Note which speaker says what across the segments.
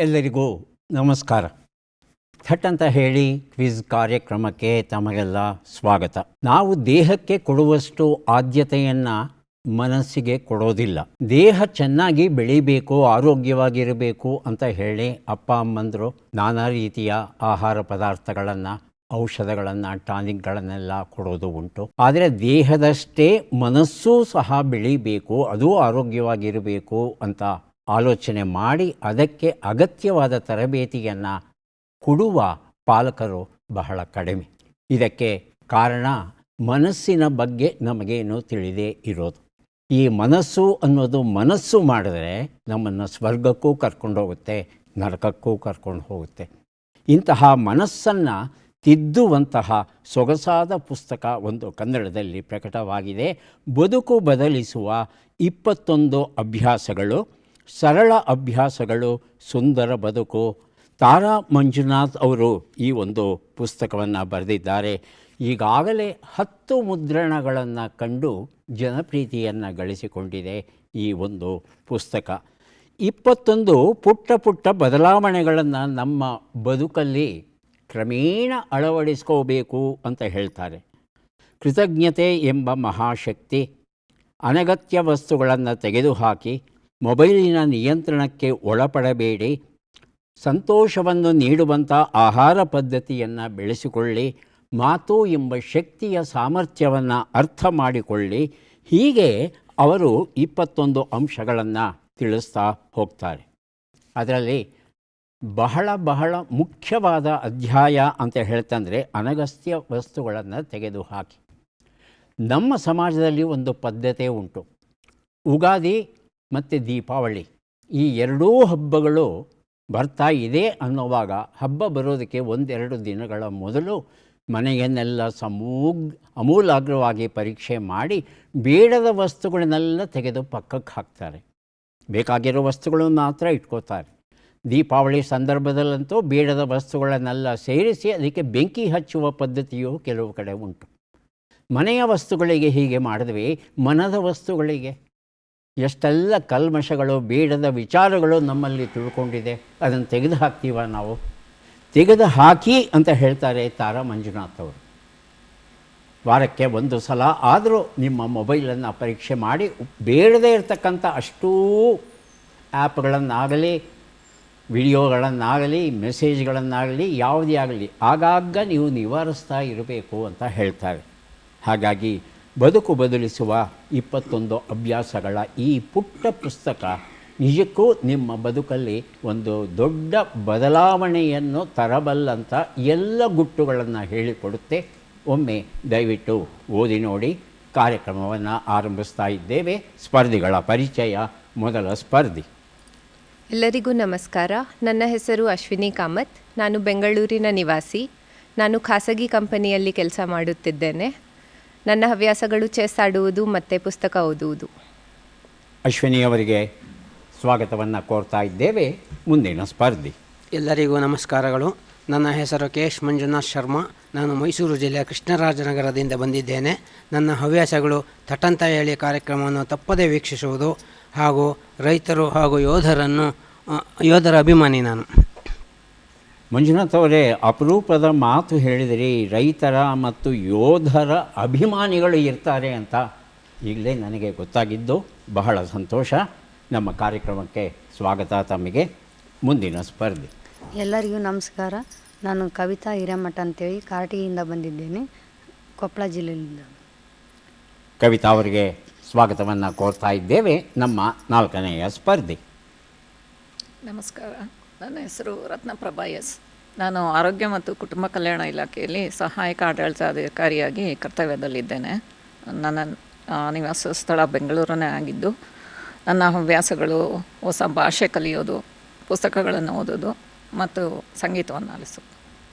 Speaker 1: ಎಲ್ಲರಿಗೂ ನಮಸ್ಕಾರ. ಥಟ್ ಅಂತ ಹೇಳಿ ಕ್ವಿಜ್ ಕಾರ್ಯಕ್ರಮಕ್ಕೆ ತಮಗೆಲ್ಲ ಸ್ವಾಗತ. ನಾವು ದೇಹಕ್ಕೆ ಕೊಡುವಷ್ಟು ಆದ್ಯತೆಯನ್ನು ಮನಸ್ಸಿಗೆ ಕೊಡೋದಿಲ್ಲ. ದೇಹ ಚೆನ್ನಾಗಿ ಬೆಳೀಬೇಕು, ಆರೋಗ್ಯವಾಗಿರಬೇಕು ಅಂತ ಹೇಳಿ ಅಪ್ಪ ಅಮ್ಮಂದರು ನಾನಾ ರೀತಿಯ ಆಹಾರ ಪದಾರ್ಥಗಳನ್ನು, ಔಷಧಗಳನ್ನು, ಟಾನಿಕ್ಗಳನ್ನೆಲ್ಲ ಕೊಡೋದು ಉಂಟು. ಆದರೆ ದೇಹದಷ್ಟೇ ಮನಸ್ಸೂ ಸಹ ಬೆಳೀಬೇಕು, ಅದೂ ಆರೋಗ್ಯವಾಗಿರಬೇಕು ಅಂತ ಆಲೋಚನೆ ಮಾಡಿ ಅದಕ್ಕೆ ಅಗತ್ಯವಾದ ತರಬೇತಿಯನ್ನು ಕೊಡುವ ಪಾಲಕರು ಬಹಳ ಕಡಿಮೆ. ಇದಕ್ಕೆ ಕಾರಣ ಮನಸ್ಸಿನ ಬಗ್ಗೆ ನಮಗೇನು ತಿಳಿದೇ ಇರೋದು. ಈ ಮನಸ್ಸು ಅನ್ನೋದು ಮನಸ್ಸು ಮಾಡಿದ್ರೆ ನಮ್ಮನ್ನು ಸ್ವರ್ಗಕ್ಕೂ ಕರ್ಕೊಂಡು ಹೋಗುತ್ತೆ, ನರಕಕ್ಕೂ ಕರ್ಕೊಂಡು ಹೋಗುತ್ತೆ. ಇಂತಹ ಮನಸ್ಸನ್ನು ತಿದ್ದುವಂತಹ ಸೊಗಸಾದ ಪುಸ್ತಕ ಒಂದು ಕನ್ನಡದಲ್ಲಿ ಪ್ರಕಟವಾಗಿದೆ. ಬದುಕು ಬದಲಿಸುವ 21 ಅಭ್ಯಾಸಗಳು, ಸರಳ ಅಭ್ಯಾಸಗಳು, ಸುಂದರ ಬದುಕು. ತಾರಾ ಮಂಜುನಾಥ್ ಅವರು ಈ ಒಂದು ಪುಸ್ತಕವನ್ನು ಬರೆದಿದ್ದಾರೆ. ಈಗಾಗಲೇ 10 ಮುದ್ರಣಗಳನ್ನು ಕಂಡು ಜನಪ್ರೀತಿಯನ್ನು ಗಳಿಸಿಕೊಂಡಿದೆ ಈ ಒಂದು ಪುಸ್ತಕ. 21 ಪುಟ್ಟ ಪುಟ್ಟ ಬದಲಾವಣೆಗಳನ್ನು ನಮ್ಮ ಬದುಕಲ್ಲಿ ಕ್ರಮೇಣ ಅಳವಡಿಸ್ಕೋಬೇಕು ಅಂತ ಹೇಳ್ತಾರೆ. ಕೃತಜ್ಞತೆ ಎಂಬ ಮಹಾಶಕ್ತಿ. ಅನಗತ್ಯ ವಸ್ತುಗಳನ್ನು ತೆಗೆದುಹಾಕಿ ಮೊಬೈಲಿನ ನಿಯಂತ್ರಣಕ್ಕೆ ಒಳಪಡಬೇಡಿ. ಸಂತೋಷವನ್ನು ನೀಡುವಂಥ ಆಹಾರ ಪದ್ಧತಿಯನ್ನು ಬೆಳೆಸಿಕೊಳ್ಳಿ. ಮಾತು ಎಂಬ ಶಕ್ತಿಯ ಸಾಮರ್ಥ್ಯವನ್ನು ಅರ್ಥ ಮಾಡಿಕೊಳ್ಳಿ. ಹೀಗೆ ಅವರು 21 ಅಂಶಗಳನ್ನು ತಿಳಿಸ್ತಾ ಹೋಗ್ತಾರೆ. ಅದರಲ್ಲಿ ಬಹಳ ಮುಖ್ಯವಾದ ಅಧ್ಯಾಯ ಅಂತ ಹೇಳ್ತಂದರೆ ಅನಗತ್ಯ ವಸ್ತುಗಳನ್ನು ತೆಗೆದುಹಾಕಿ. ನಮ್ಮ ಸಮಾಜದಲ್ಲಿ ಒಂದು ಪದ್ಧತಿ ಉಂಟು. ಉಗಾದಿ ಮತ್ತು ದೀಪಾವಳಿ ಈ ಎರಡೂ ಹಬ್ಬಗಳು ಬರ್ತಾ ಇದೆ ಅನ್ನೋವಾಗ ಹಬ್ಬ ಬರೋದಕ್ಕೆ 1-2 ದಿನಗಳ ಮೊದಲು ಮನೆಯನ್ನೆಲ್ಲ ಅಮೂಲಾಗ್ರವಾಗಿ ಪರೀಕ್ಷೆ ಮಾಡಿ ಬೇಡದ ವಸ್ತುಗಳನ್ನೆಲ್ಲ ತೆಗೆದು ಪಕ್ಕಕ್ಕೆ ಹಾಕ್ತಾರೆ. ಬೇಕಾಗಿರೋ ವಸ್ತುಗಳನ್ನು ಮಾತ್ರ ಇಟ್ಕೋತಾರೆ. ದೀಪಾವಳಿ ಸಂದರ್ಭದಲ್ಲಂತೂ ಬೇಡದ ವಸ್ತುಗಳನ್ನೆಲ್ಲ ಸೇರಿಸಿ ಅದಕ್ಕೆ ಬೆಂಕಿ ಹಚ್ಚುವ ಪದ್ಧತಿಯು ಕೆಲವು ಕಡೆ ಉಂಟು. ಮನೆಯ ವಸ್ತುಗಳಿಗೆ ಹೀಗೆ ಮಾಡಿದ್ವಿ, ಮನದ ವಸ್ತುಗಳಿಗೆ ಎಷ್ಟೆಲ್ಲ ಕಲ್ಮಶಗಳು, ಬೇಡದ ವಿಚಾರಗಳು ನಮ್ಮಲ್ಲಿ ತಿಳ್ಕೊಂಡಿದೆ. ಅದನ್ನು ತೆಗೆದು ಹಾಕ್ತೀವ ನಾವು? ತೆಗೆದು ಹಾಕಿ ಅಂತ ಹೇಳ್ತಾರೆ ತಾರಾ ಮಂಜುನಾಥ್ ಅವರು. ವಾರಕ್ಕೆ 1 ಸಲ ಆದರೂ ನಿಮ್ಮ ಮೊಬೈಲನ್ನು ಪರೀಕ್ಷೆ ಮಾಡಿ ಬೇಡದೇ ಇರತಕ್ಕಂಥ ಅಷ್ಟೂ ಆ್ಯಪ್ಗಳನ್ನಾಗಲಿ, ವಿಡಿಯೋಗಳನ್ನಾಗಲಿ, ಮೆಸೇಜ್ಗಳನ್ನಾಗಲಿ, ಯಾವುದೇ ಆಗಲಿ ಆಗಾಗ ನೀವು ನಿವಾರಿಸ್ತಾ ಇರಬೇಕು ಅಂತ ಹೇಳ್ತಾರೆ. ಹಾಗಾಗಿ ಬದುಕು ಬದಲಿಸುವ 21 ಅಭ್ಯಾಸಗಳ ಈ ಪುಟ್ಟ ಪುಸ್ತಕ ನಿಜಕ್ಕೂ ನಿಮ್ಮ ಬದುಕಲ್ಲಿ ಒಂದು ದೊಡ್ಡ ಬದಲಾವಣೆಯನ್ನು ತರಬಲ್ಲಂಥ ಎಲ್ಲ ಗುಟ್ಟುಗಳನ್ನು ಹೇಳಿಕೊಡುತ್ತೆ. ಒಮ್ಮೆ ದಯವಿಟ್ಟು ಓದಿ ನೋಡಿ. ಕಾರ್ಯಕ್ರಮವನ್ನು ಆರಂಭಿಸ್ತಾ ಇದ್ದೇವೆ. ಸ್ಪರ್ಧಿಗಳ ಪರಿಚಯ. ಮೊದಲ ಸ್ಪರ್ಧಿ.
Speaker 2: ಎಲ್ಲರಿಗೂ ನಮಸ್ಕಾರ. ನನ್ನ ಹೆಸರು ಅಶ್ವಿನಿ ಕಾಮತ್. ನಾನು ಬೆಂಗಳೂರಿನ ನಿವಾಸಿ. ನಾನು ಖಾಸಗಿ ಕಂಪನಿಯಲ್ಲಿ ಕೆಲಸ ಮಾಡುತ್ತಿದ್ದೇನೆ. ನನ್ನ ಹವ್ಯಾಸಗಳು ಚೆಸ್ ಆಡುವುದು ಮತ್ತು ಪುಸ್ತಕ ಓದುವುದು.
Speaker 1: ಅಶ್ವಿನಿಯವರಿಗೆ ಸ್ವಾಗತವನ್ನು ಕೋರ್ತಾ ಇದ್ದೇವೆ. ಮುಂದಿನ ಸ್ಪರ್ಧಿ.
Speaker 3: ಎಲ್ಲರಿಗೂ ನಮಸ್ಕಾರಗಳು. ನನ್ನ ಹೆಸರು KS ಮಂಜುನಾಥ್ ಶರ್ಮಾ. ನಾನು ಮೈಸೂರು ಜಿಲ್ಲೆಯ ಕೃಷ್ಣರಾಜನಗರದಿಂದ ಬಂದಿದ್ದೇನೆ. ನನ್ನ ಹವ್ಯಾಸಗಳು ಥಟ್ಟಂತ ಹೇಳಿ ಕಾರ್ಯಕ್ರಮವನ್ನು ತಪ್ಪದೇ ವೀಕ್ಷಿಸುವುದು ಹಾಗೂ ರೈತರು ಹಾಗೂ ಯೋಧರ ಅಭಿಮಾನಿ ನಾನು.
Speaker 1: ಮಂಜುನಾಥ್ ಅವರೇ, ಅಪರೂಪದ ಮಾತು ಹೇಳಿದಿರಿ. ರೈತರ ಮತ್ತು ಯೋಧರ ಅಭಿಮಾನಿಗಳು ಇರ್ತಾರೆ ಅಂತ ಈಗಲೇ ನನಗೆ ಗೊತ್ತಾಗಿದ್ದು ಬಹಳ ಸಂತೋಷ. ನಮ್ಮ ಕಾರ್ಯಕ್ರಮಕ್ಕೆ ಸ್ವಾಗತ ತಮಗೆ. ಮುಂದಿನ ಸ್ಪರ್ಧಿ.
Speaker 4: ಎಲ್ಲರಿಗೂ ನಮಸ್ಕಾರ. ನಾನು ಕವಿತಾ ಹಿರೇಮಠ ಅಂತೇಳಿ ಕಾರಟಗಿಯಿಂದ ಬಂದಿದ್ದೇನೆ, ಕೊಪ್ಪಳ ಜಿಲ್ಲೆಯಿಂದ.
Speaker 1: ಕವಿತಾ ಅವರಿಗೆ ಸ್ವಾಗತವನ್ನು ಕೋರ್ತಾ ಇದ್ದೇವೆ. ನಮ್ಮ 4ನೆಯ ಸ್ಪರ್ಧಿ.
Speaker 5: ನಮಸ್ಕಾರ. ನನ್ನ ಹೆಸರು ರತ್ನಪ್ರಭಾ ಎಸ್. ನಾನು ಆರೋಗ್ಯ ಮತ್ತು ಕುಟುಂಬ ಕಲ್ಯಾಣ ಇಲಾಖೆಯಲ್ಲಿ ಸಹಾಯಕ ಆಡಳಿತಾಧಿಕಾರಿಯಾಗಿ ಕರ್ತವ್ಯದಲ್ಲಿದ್ದೇನೆ. ನನ್ನ ನಿವಾಸ ಸ್ಥಳ ಬೆಂಗಳೂರನ್ನೇ ಆಗಿದ್ದು, ನನ್ನ ಹವ್ಯಾಸಗಳು ಹೊಸ ಭಾಷೆ ಕಲಿಯೋದು, ಪುಸ್ತಕಗಳನ್ನು ಓದೋದು ಮತ್ತು ಸಂಗೀತವನ್ನು ಆಲಿಸೋದು.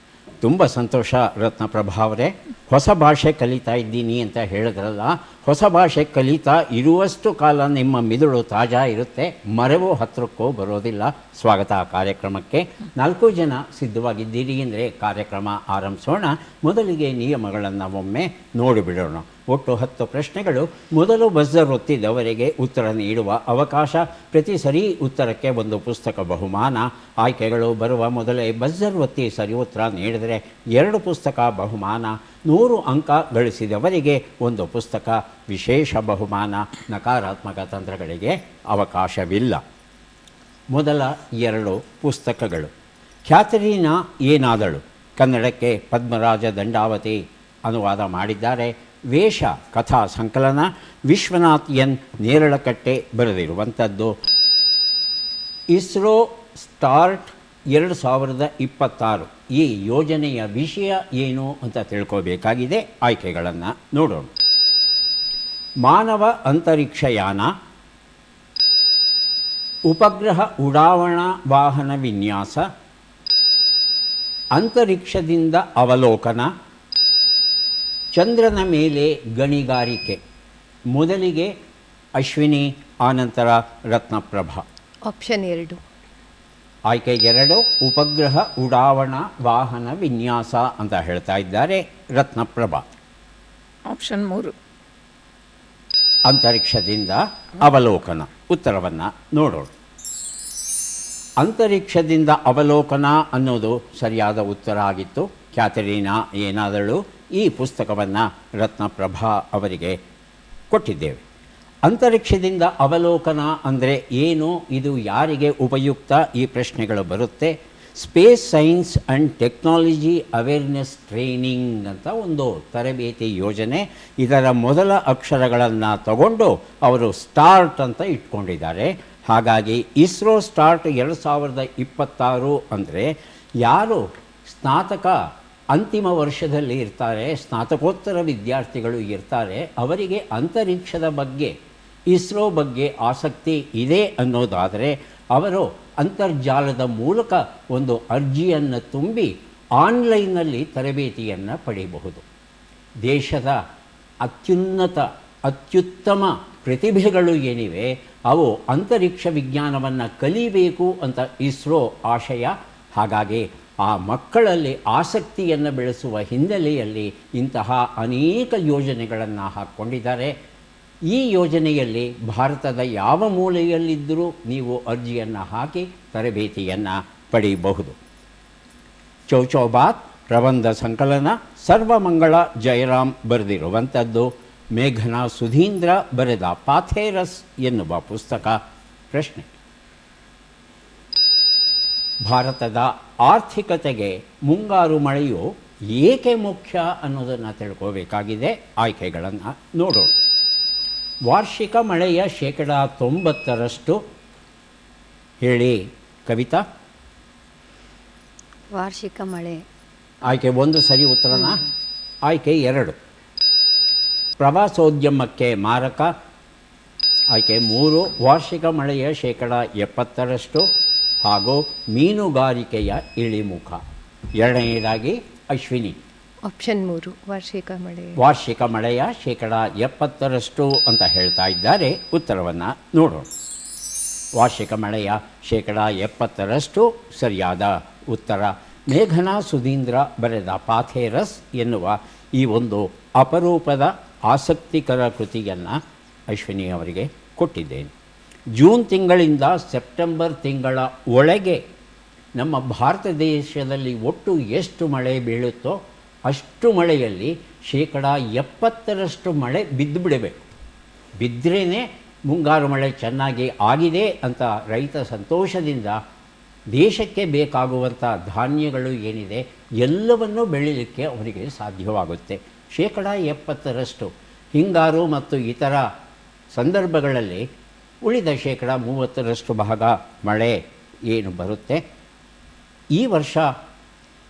Speaker 1: ತುಂಬ ಸಂತೋಷ ರತ್ನಪ್ರಭಾ ಅವರೇ. ಹೊಸ ಭಾಷೆ ಕಲಿತಾ ಇದ್ದೀನಿ ಅಂತ ಹೇಳಿದ್ರಲ್ಲ, ಹೊಸ ಭಾಷೆ ಕಲಿತಾ ಇರುವಷ್ಟು ಕಾಲ ನಿಮ್ಮ ಮಿದುಳು ತಾಜಾ ಇರುತ್ತೆ, ಮರೆವು ಹತ್ತಿರಕ್ಕೂ ಬರೋದಿಲ್ಲ. ಸ್ವಾಗತ ಆ ಕಾರ್ಯಕ್ರಮಕ್ಕೆ. 4 ಜನ ಸಿದ್ಧವಾಗಿದ್ದೀರಿ ಅಂದರೆ ಕಾರ್ಯಕ್ರಮ ಆರಂಭಿಸೋಣ. ಮೊದಲಿಗೆ ನಿಯಮಗಳನ್ನು ಒಮ್ಮೆ ನೋಡಿಬಿಡೋಣ. ಒಟ್ಟು 10 ಪ್ರಶ್ನೆಗಳು. ಮೊದಲು ಬಜರ್ ಒತ್ತಿದವರಿಗೆ ಉತ್ತರ ನೀಡುವ ಅವಕಾಶ. ಪ್ರತಿ ಸರಿ ಉತ್ತರಕ್ಕೆ ಒಂದು ಪುಸ್ತಕ ಬಹುಮಾನ. ಆಯ್ಕೆಗಳು ಬರುವ ಮೊದಲೇ ಬಜರ್ ಒತ್ತಿ ಸರಿ ಉತ್ತರ ನೀಡಿದರೆ 2 ಪುಸ್ತಕ ಬಹುಮಾನ. 100 ಅಂಕ ಗಳಿಸಿದವರಿಗೆ ಒಂದು ಪುಸ್ತಕ ವಿಶೇಷ ಬಹುಮಾನ. ನಕಾರಾತ್ಮಕ ತಂತ್ರಗಳಿಗೆ ಅವಕಾಶವಿಲ್ಲ. ಮೊದಲ 2 ಪುಸ್ತಕಗಳು. ಕ್ಯಾಥರೀನಾ ಏನಾದಳು, ಕನ್ನಡಕ್ಕೆ ಪದ್ಮರಾಜ ದಂಡಾವತಿ ಅನುವಾದ ಮಾಡಿದ್ದಾರೆ. ವೇಷ ಕಥಾ ಸಂಕಲನ, ವಿಶ್ವನಾಥ್ ಎನ್ ನೇರಳಕಟ್ಟೆ ಬರೆದಿರುವಂಥದ್ದು. ಇಸ್ರೋ ಸ್ಟಾರ್ಟ್ 2026 ಈ ಯೋಜನೆಯ ವಿಷಯ ಏನು ಅಂತ ತಿಳ್ಕೋಬೇಕಾಗಿದೆ. ಆಯ್ಕೆಗಳನ್ನು ನೋಡೋಣ. ಮಾನವ ಅಂತರಿಕ್ಷಯಾನ, ಉಪಗ್ರಹ ಉಡಾವಣಾ ವಾಹನ ವಿನ್ಯಾಸ, ಅಂತರಿಕ್ಷದಿಂದ ಅವಲೋಕನ, ಚಂದ್ರನ ಮೇಲೆ ಗಣಿಗಾರಿಕೆ. ಮೊದಲಿಗೆ ಅಶ್ವಿನಿ, ಆನಂತರ ರತ್ನಪ್ರಭಾ.
Speaker 2: ಆಪ್ಷನ್ 2.
Speaker 1: ಆಯ್ಕೆ 2 ಉಪಗ್ರಹ ಉಡಾವಣಾ ವಾಹನ ವಿನ್ಯಾಸ ಅಂತ ಹೇಳ್ತಾ ಇದ್ದಾರೆ ರತ್ನಪ್ರಭಾ.
Speaker 5: ಆಪ್ಷನ್ 3
Speaker 1: ಅಂತರಿಕ್ಷದಿಂದ ಅವಲೋಕನ. ಉತ್ತರವನ್ನು ನೋಡೋಣ. ಅಂತರಿಕ್ಷದಿಂದ ಅವಲೋಕನ ಅನ್ನೋದು ಸರಿಯಾದ ಉತ್ತರ ಆಗಿತ್ತು. ಕ್ಯಾಥರೀನಾ ಏನಾದಳು ಈ ಪುಸ್ತಕವನ್ನು ರತ್ನಪ್ರಭಾ ಅವರಿಗೆ ಕೊಟ್ಟಿದ್ದೇವೆ. ಅಂತರಿಕ್ಷದಿಂದ ಅವಲೋಕನ ಅಂದರೆ ಏನು, ಇದು ಯಾರಿಗೆ ಉಪಯುಕ್ತ, ಈ ಪ್ರಶ್ನೆಗಳು ಬರುತ್ತೆ. Space science and technology awareness training ಅಂತ ಒಂದು ತರಬೇತಿ ಯೋಜನೆ. ಇದರ ಮೊದಲ ಅಕ್ಷರಗಳನ್ನು ತಗೊಂಡು ಅವರು ಸ್ಟಾರ್ಟ್ ಅಂತ ಇಟ್ಕೊಂಡಿದ್ದಾರೆ. ಹಾಗಾಗಿ ಇಸ್ರೋ ಸ್ಟಾರ್ಟ್ 2026 ಅಂದರೆ ಯಾರು ಸ್ನಾತಕ ಅಂತಿಮ ವರ್ಷದಲ್ಲಿ ಇರ್ತಾರೆ, ಸ್ನಾತಕೋತ್ತರ ವಿದ್ಯಾರ್ಥಿಗಳು ಇರ್ತಾರೆ, ಅವರಿಗೆ ಅಂತರಿಕ್ಷದ ಬಗ್ಗೆ, ಇಸ್ರೋ ಬಗ್ಗೆ ಆಸಕ್ತಿ ಇದೆ ಅನ್ನೋದಾದರೆ ಅವರು ಅಂತರ್ಜಾಲದ ಮೂಲಕ ಒಂದು ಅರ್ಜಿಯನ್ನು ತುಂಬಿ ಆನ್ಲೈನ್ನಲ್ಲಿ ತರಬೇತಿಯನ್ನು ಪಡೆಯಬಹುದು. ದೇಶದ ಅತ್ಯುತ್ತಮ ಪ್ರತಿಭೆಗಳು ಏನಿವೆ ಅವು ಅಂತರಿಕ್ಷ ವಿಜ್ಞಾನವನ್ನು ಕಲಿಬೇಕು ಅಂತ ಇಸ್ರೋ ಆಶಯ. ಹಾಗಾಗಿ ಆ ಮಕ್ಕಳಲ್ಲಿ ಆಸಕ್ತಿಯನ್ನು ಬೆಳೆಸುವ ಹಿನ್ನೆಲೆಯಲ್ಲಿ ಇಂತಹ ಅನೇಕ ಯೋಜನೆಗಳನ್ನು ಹಾಕ್ಕೊಂಡಿದ್ದಾರೆ. ಈ ಯೋಜನೆಯಲ್ಲಿ ಭಾರತದ ಯಾವ ಮೂಲೆಯಲ್ಲಿದ್ದರೂ ನೀವು ಅರ್ಜಿಯನ್ನು ಹಾಕಿ ತರಬೇತಿಯನ್ನು ಪಡೆಯಬಹುದು. ಚೌಚೌಬಾತ್ ಪ್ರಬಂಧ ಸಂಕಲನ, ಸರ್ವಮಂಗಳ ಜಯರಾಮ್ ಬರೆದಿರುವಂಥದ್ದು. ಮೇಘನಾ ಸುಧೀಂದ್ರ ಬರೆದ ಪಾಥೇರಸ್ ಎನ್ನುವ ಪುಸ್ತಕ. ಪ್ರಶ್ನೆ: ಭಾರತದ ಆರ್ಥಿಕತೆಗೆ ಮುಂಗಾರು ಮಳೆಯು ಏಕೆ ಮುಖ್ಯ ಅನ್ನೋದನ್ನು ತಿಳ್ಕೋಬೇಕಾಗಿದೆ. ಆಯ್ಕೆಗಳನ್ನು ನೋಡೋಣ. ವಾರ್ಷಿಕ ಮಳೆಯ 90% ಹೇಳಿ ಕವಿತಾ.
Speaker 4: ವಾರ್ಷಿಕ ಮಳೆ.
Speaker 1: ಆಯ್ಕೆ 1 ಸರಿ ಉತ್ತರನ. ಆಯ್ಕೆ 2 ಪ್ರವಾಸೋದ್ಯಮಕ್ಕೆ ಮಾರಕ. ಆಯ್ಕೆ 3 ವಾರ್ಷಿಕ ಮಳೆಯ 70% ಹಾಗೂ ಮೀನುಗಾರಿಕೆಯ ಇಳಿಮುಖ. ಎರಡನೆಯದಾಗಿ ಅಶ್ವಿನಿ.
Speaker 2: ಆಪ್ಷನ್ 3 ವಾರ್ಷಿಕ ಮಳೆ.
Speaker 1: ವಾರ್ಷಿಕ ಮಳೆಯ 70% ಅಂತ ಹೇಳ್ತಾ ಇದ್ದಾರೆ. ಉತ್ತರವನ್ನು ನೋಡೋಣ. ವಾರ್ಷಿಕ ಮಳೆಯ 70% ಸರಿಯಾದ ಉತ್ತರ. ಮೇಘನಾ ಸುಧೀಂದ್ರ ಬರೆದ ಪಾಥೇರಸ್ ಎನ್ನುವ ಈ ಒಂದು ಅಪರೂಪದ ಆಸಕ್ತಿಕರ ಕೃತಿಯನ್ನು ಅಶ್ವಿನಿ ಅವರಿಗೆ ಕೊಟ್ಟಿದ್ದೇನೆ. ಜೂನ್ ತಿಂಗಳಿಂದ ಸೆಪ್ಟೆಂಬರ್ ತಿಂಗಳ ಒಳಗೆ ನಮ್ಮ ಭಾರತ ದೇಶದಲ್ಲಿ ಒಟ್ಟು ಎಷ್ಟು ಮಳೆ ಬೀಳುತ್ತೋ ಅಷ್ಟು ಮಳೆಯಲ್ಲಿ 70% ಮಳೆ ಬಿದ್ದುಬಿಡಬೇಕು. ಬಿದ್ದರೇ ಮುಂಗಾರು ಮಳೆ ಚೆನ್ನಾಗಿ ಆಗಿದೆ ಅಂತ ರೈತ ಸಂತೋಷದಿಂದ ದೇಶಕ್ಕೆ ಬೇಕಾಗುವಂಥ ಧಾನ್ಯಗಳು ಏನಿದೆ ಎಲ್ಲವನ್ನೂ ಬೆಳೀಲಿಕ್ಕೆ ಅವರಿಗೆ ಸಾಧ್ಯವಾಗುತ್ತೆ. 70% ಹಿಂಗಾರು ಮತ್ತು ಇತರ ಸಂದರ್ಭಗಳಲ್ಲಿ ಉಳಿದ 30% ಭಾಗ ಮಳೆ ಏನು ಬರುತ್ತೆ. ಈ ವರ್ಷ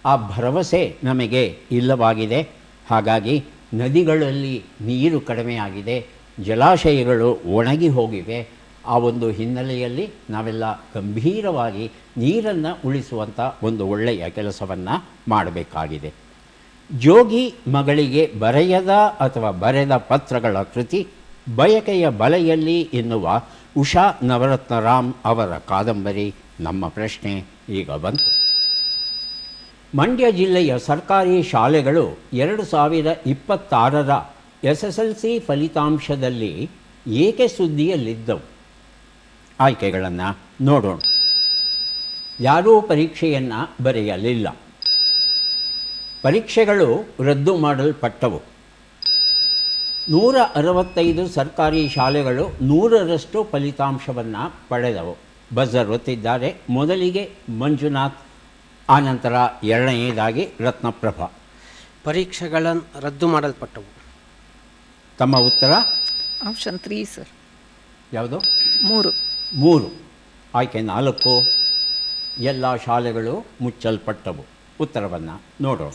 Speaker 1: ಆ ಭರವಸೆ ನಮಗೆ ಇಲ್ಲವಾಗಿದೆ. ಹಾಗಾಗಿ ನದಿಗಳಲ್ಲಿ ನೀರು ಕಡಿಮೆಯಾಗಿದೆ, ಜಲಾಶಯಗಳು ಒಣಗಿ ಹೋಗಿವೆ. ಆ ಒಂದು ಹಿನ್ನೆಲೆಯಲ್ಲಿ ನಾವೆಲ್ಲ ಗಂಭೀರವಾಗಿ ನೀರನ್ನು ಉಳಿಸುವಂಥ ಒಂದು ಒಳ್ಳೆಯ ಕೆಲಸವನ್ನು ಮಾಡಬೇಕಾಗಿದೆ. ಜೋಗಿ ಮಗಳಿಗೆ ಬರೆಯದ ಅಥವಾ ಬರೆದ ಪತ್ರಗಳ ಕೃತಿ ಬಯಕೆಯ ಬಲೆಯಲ್ಲಿ ಎನ್ನುವ ಉಷಾ ನವರತ್ನರಾಮ್ ಅವರ ಕಾದಂಬರಿ ನಮ್ಮ ಪ್ರಶ್ನೆ ಈಗ ಬಂತು. ಮಂಡ್ಯ ಜಿಲ್ಲೆಯ ಸರ್ಕಾರಿ ಶಾಲೆಗಳು 2026ರ SSLC ಫಲಿತಾಂಶದಲ್ಲಿ ಏಕೆ ಸುದ್ದಿಯಲ್ಲಿದ್ದವು? ಆಯ್ಕೆಗಳನ್ನು ನೋಡೋಣ. ಯಾರೂ ಪರೀಕ್ಷೆಯನ್ನು ಬರೆಯಲಿಲ್ಲ. ಪರೀಕ್ಷೆಗಳು ರದ್ದು ಮಾಡಲ್ಪಟ್ಟವು. 165 ಸರ್ಕಾರಿ ಶಾಲೆಗಳು 100ರಷ್ಟು ಫಲಿತಾಂಶವನ್ನು ಪಡೆದವು. ಬಜರ್ ಒತ್ತಿದ್ದಾರೆ. ಮೊದಲಿಗೆ ಮಂಜುನಾಥ್, ಆನಂತರ ಎರಡನೆಯದಾಗಿ ರತ್ನಪ್ರಭಾ.
Speaker 3: ಪರೀಕ್ಷೆಗಳನ್ನು ರದ್ದು ಮಾಡಲ್ಪಟ್ಟವು.
Speaker 1: ತಮ್ಮ ಉತ್ತರ
Speaker 5: ಆಪ್ಷನ್ 3 ಸರ್.
Speaker 1: ಯಾವುದು?
Speaker 5: 3.
Speaker 1: ಆಯ್ಕೆ 4. ಎಲ್ಲ ಶಾಲೆಗಳು ಮುಚ್ಚಲ್ಪಟ್ಟವು. ಉತ್ತರವನ್ನು ನೋಡೋಣ.